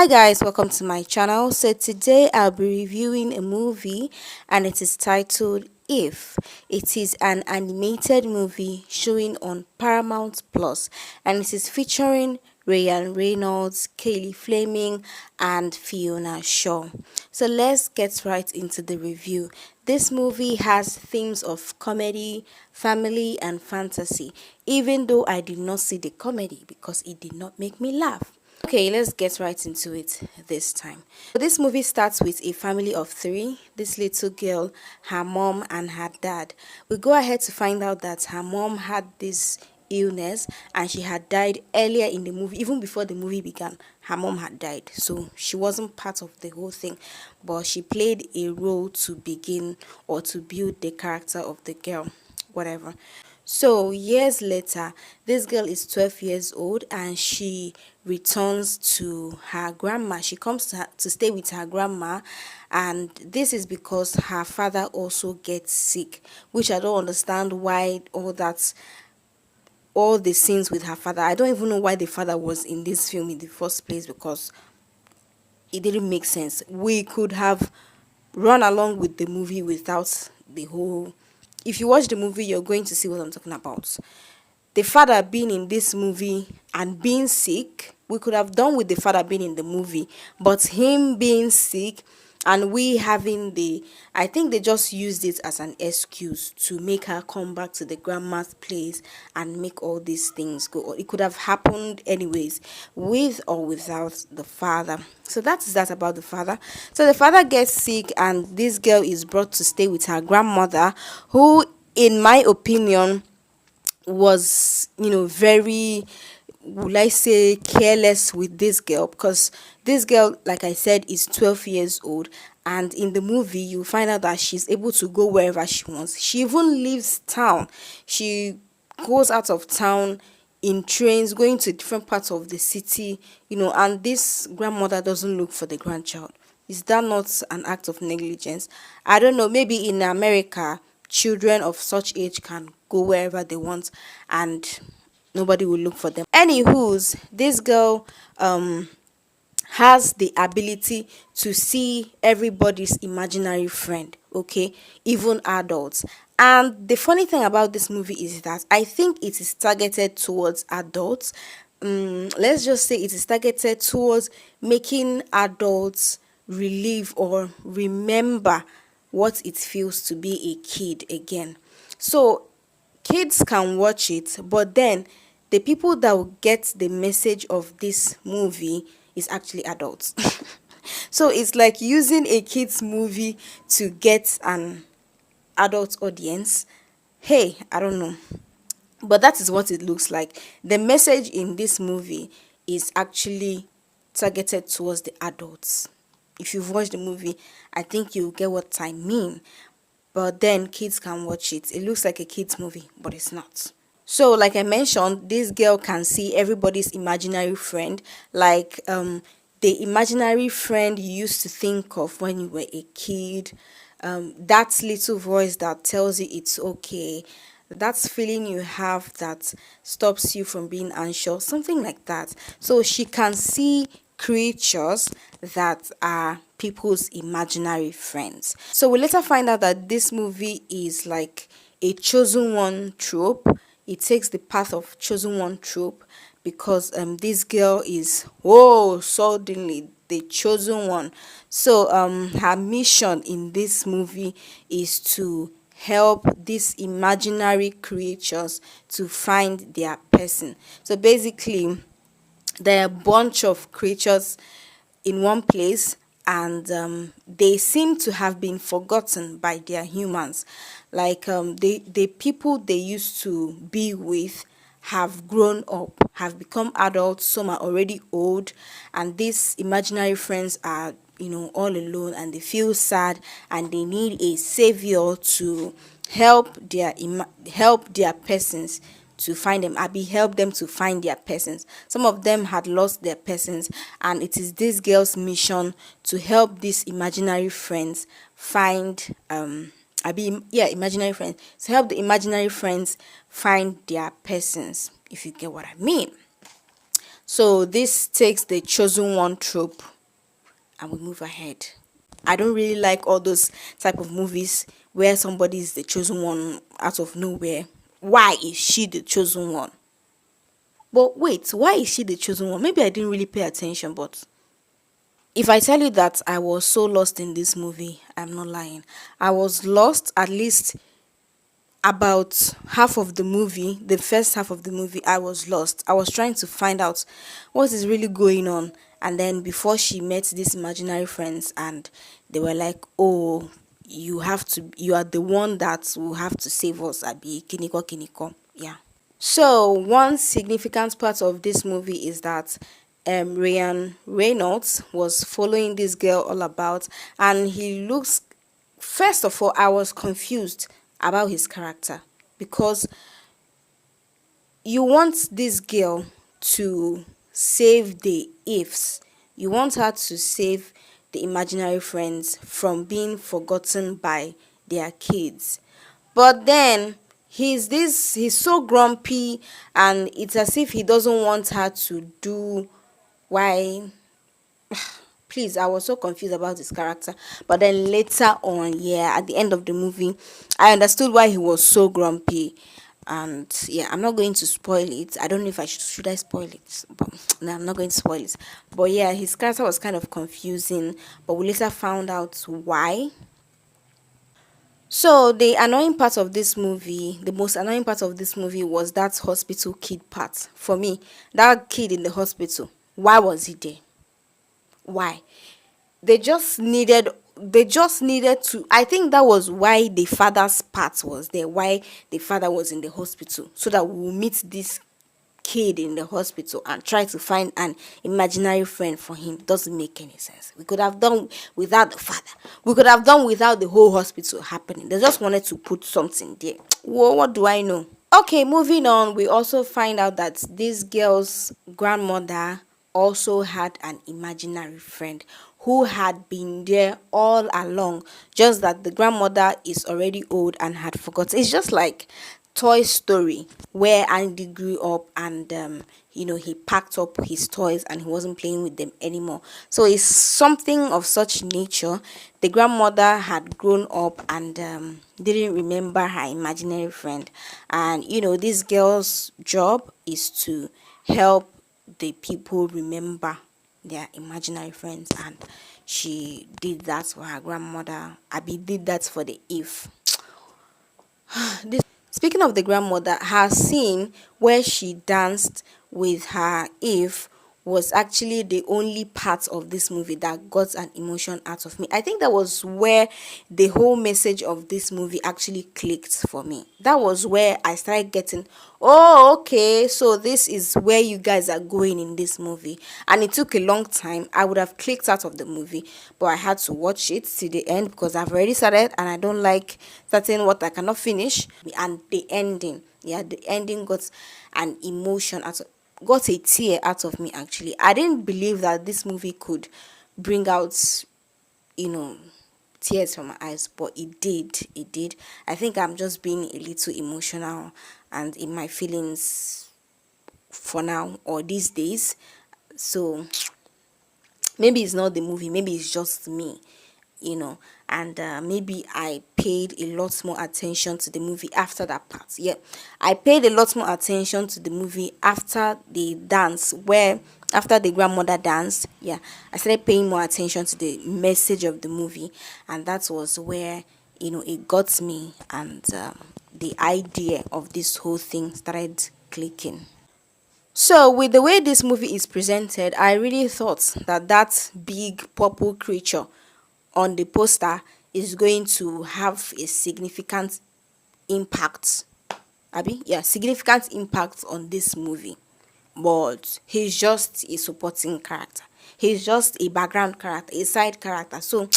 Hi guys, welcome to my channel. So today I'll be reviewing a movie and it is titled If. It is an animated movie showing on Paramount Plus and it is featuring Reynolds, Cailey Fleming and Fiona Shaw. So let's get right into the review. This movie has themes of comedy, family and fantasy, even though I did not see the comedy because it did not make me laugh. Okay, let's get right into it this time. So this movie starts with a family of three. This little girl, her mom and her dad. We go ahead to find out that her mom had this illness and she had died earlier in the movie. Even before the movie began, her mom had died. So she wasn't part of the whole thing, but she played a role to begin or to build the character of the girl, whatever. So years later, this girl is 12 years old and she returns to her grandma. She comes to stay with her grandma, and this is because her father also gets sick, which I don't understand why all the scenes with her father. I don't even know why the father was in this film in the first place because it didn't make sense. We could have run along with the movie without the whole. If you watch the movie, you're going to see what I'm talking about. The father being in this movie and being sick, we could have done with the father being in the movie, but him being sick and we having I think they just used it as an excuse to make her come back to the grandma's place and make all these things go. It could have happened anyways, with or without the father. So that's that about the father. So the father gets sick and this girl is brought to stay with her grandmother, who in my opinion was, very, would I say, careless with this girl, because this girl, like I said, is 12 years old, and in the movie you find out that she's able to go wherever she wants. She even leaves town. She goes out of town in trains, going to different parts of the city, and this grandmother doesn't look for the grandchild. Is that not an act of negligence? I don't know, maybe in America children of such age can go wherever they want and nobody will look for them. Anywho's, this girl has the ability to see everybody's imaginary friend, okay, even adults. And the funny thing about this movie is that I think it is targeted towards adults. Let's just say it is targeted towards making adults relive or remember what it feels to be a kid again. So kids can watch it, but then the people that will get the message of this movie is actually adults. So it's like using a kids movie to get an adult audience. Hey, I don't know, but that is what it looks like. The message in this movie is actually targeted towards the adults. If you've watched the movie, I think you'll get what I mean. But then kids can watch it. It looks like a kids movie, but it's not. So like I mentioned, this girl can see everybody's imaginary friend, like the imaginary friend you used to think of when you were a kid, that little voice that tells you it's okay, that feeling you have that stops you from being anxious, something like that. So she can see creatures that are people's imaginary friends. So we later find out that this movie is like a chosen one trope. It takes the path of chosen one trope because this girl is, oh, suddenly the chosen one. So her mission in this movie is to help these imaginary creatures to find their person. So basically there are a bunch of creatures in one place, and they seem to have been forgotten by their humans. Like the people they used to be with have grown up, have become adults. Some are already old, and these imaginary friends are, all alone, and they feel sad, and they need a savior to help their persons to find them. Abby help them to find their persons. Some of them had lost their persons, and it is this girl's mission to help these imaginary friends find imaginary friends, to help the imaginary friends find their persons, if you get what I mean. So this takes the chosen one trope and we move ahead. I don't really like all those type of movies where somebody is the chosen one out of nowhere. Why is she the chosen one? But wait, why is she the chosen one? Maybe I didn't really pay attention, but if I tell you that I was so lost in this movie, I'm not lying. I was lost at least about half of the movie. The first half of the movie, I was lost. I was trying to find out what is really going on. And then before she met these imaginary friends, and they were like, "Oh, you are the one that will have to save us, Abi Kiniko Kiniko." Yeah. So one significant part of this movie is that Ryan Reynolds was following this girl all about, and he looks. First of all, I was confused about his character because you want this girl to save the ifs. You want her to save the imaginary friends from being forgotten by their kids. But then he's so grumpy, and it's as if he doesn't want her to do why. Please, I was so confused about his character. But then later on, yeah, at the end of the movie, I understood why he was so grumpy. And yeah, I'm not going to spoil it. I don't know if should I spoil it, but no, I'm not going to spoil it. But yeah, his character was kind of confusing, but we later found out why. So the annoying part of this movie, the most annoying part of this movie was that hospital kid part. For me, that kid in the hospital, why was he there? Why? They just needed to. I think that was why the father's part was there, why the father was in the hospital, so that we'll meet this kid in the hospital and try to find an imaginary friend for him. Doesn't make any sense. We could have done without the father. We could have done without the whole hospital happening. They just wanted to put something there. Well, what do I know? Okay, moving on, we also find out that this girl's grandmother also had an imaginary friend who had been there all along, just that the grandmother is already old and had forgotten. It's just like Toy Story, where Andy grew up and he packed up his toys and he wasn't playing with them anymore. So it's something of such nature. The grandmother had grown up and didn't remember her imaginary friend. And this girl's job is to help the people remember their imaginary friends, and she did that for her grandmother. Abby did that for the if. Speaking of the grandmother, her scene where she danced with her Eve was actually the only part of this movie that got an emotion out of me. I think that was where the whole message of this movie actually clicked for me. That was where I started getting, oh, okay, so this is where you guys are going in this movie. And it took a long time. I would have clicked out of the movie, but I had to watch it to the end because I've already started and I don't like starting what I cannot finish. And the ending, yeah, the ending got an emotion out of, got a tear out of me. Actually, I didn't believe that this movie could bring out, you know tears from my eyes, but it did. I think I'm just being a little emotional and in my feelings for now or these days. So maybe it's not the movie, maybe it's just me, you know and maybe I paid a lot more attention to the movie after that part. Yeah, I paid a lot more attention to the movie after the dance, where after the grandmother danced. Yeah, I started paying more attention to the message of the movie, and that was where it got me, and the idea of this whole thing started clicking. So, with the way this movie is presented, I really thought that that big purple creature on the poster is going to have a significant impact. Abby, yeah, significant impact on this movie. But he's just a supporting character. He's just a background character, a side character. So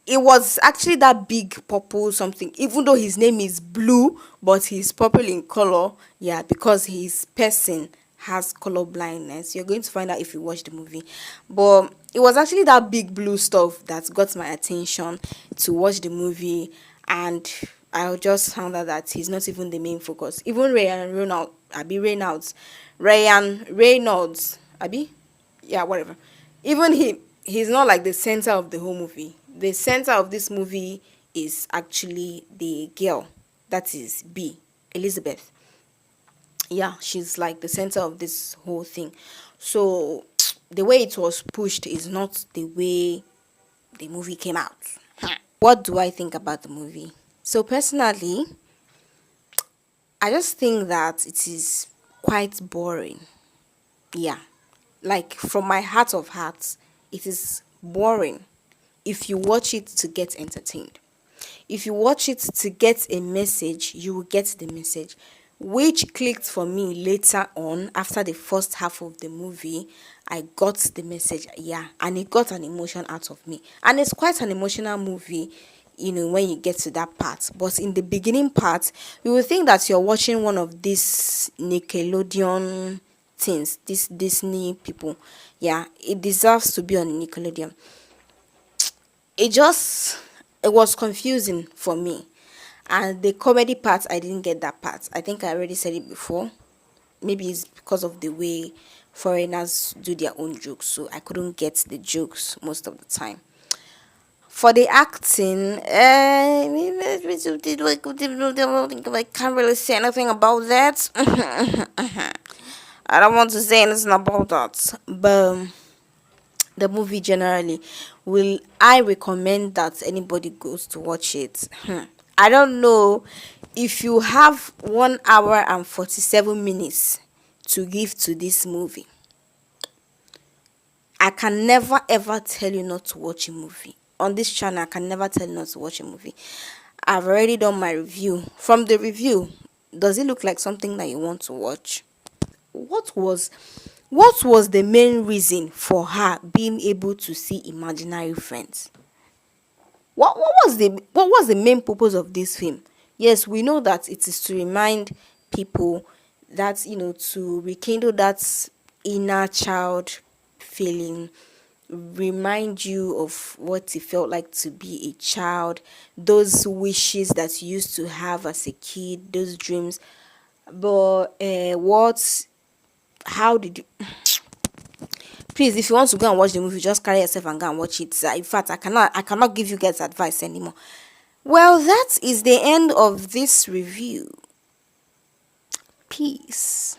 it was actually that big purple something, even though his name is blue, but he's purple in color. Yeah, because his person has color blindness. You're going to find out if you watch the movie. But it was actually that big blue stuff that got my attention to watch the movie. And I just found out that he's not even the main focus. Even Ryan Reynolds, Ryan Reynolds, Abby, yeah, whatever. Even he's not like the center of the whole movie. The center of this movie is actually the girl, that is B, Elizabeth. Yeah, she's like the center of this whole thing. So the way it was pushed is not the way the movie came out. What do I think about the movie? So personally, I just think that it is quite boring. Yeah. Like from my heart of hearts, it is boring if you watch it to get entertained. If you watch it to get a message, you will get the message. Which clicked for me later on after the first half of the movie. I got the message, yeah, and it got an emotion out of me. And it's quite an emotional movie, when you get to that part. But in the beginning part, you will think that you're watching one of these Nickelodeon things, these Disney people. Yeah, it deserves to be on Nickelodeon. It was confusing for me. And the comedy part, I didn't get that part. I think I already said it before. Maybe it's because of the way foreigners do their own jokes, so I couldn't get the jokes most of the time. For the acting, I can't really say anything about that. I don't want to say anything about that. But the movie generally, will I recommend that anybody goes to watch it? I don't know. If you have 1 hour and 47 minutes to give to this movie, I can never ever tell you not to watch a movie. On this channel, I can never tell you not to watch a movie. I've already done my review. From the review, does it look like something that you want to watch? What was the main reason for her being able to see imaginary friends? What was the main purpose of this film? Yes, we know that it is to remind people that, to rekindle that inner child feeling, remind you of what it felt like to be a child, those wishes that you used to have as a kid, those dreams. But how did you please, if you want to go and watch the movie, just carry yourself and go and watch it. In fact, I cannot give you guys advice anymore. Well, that is the end of this review. Peace.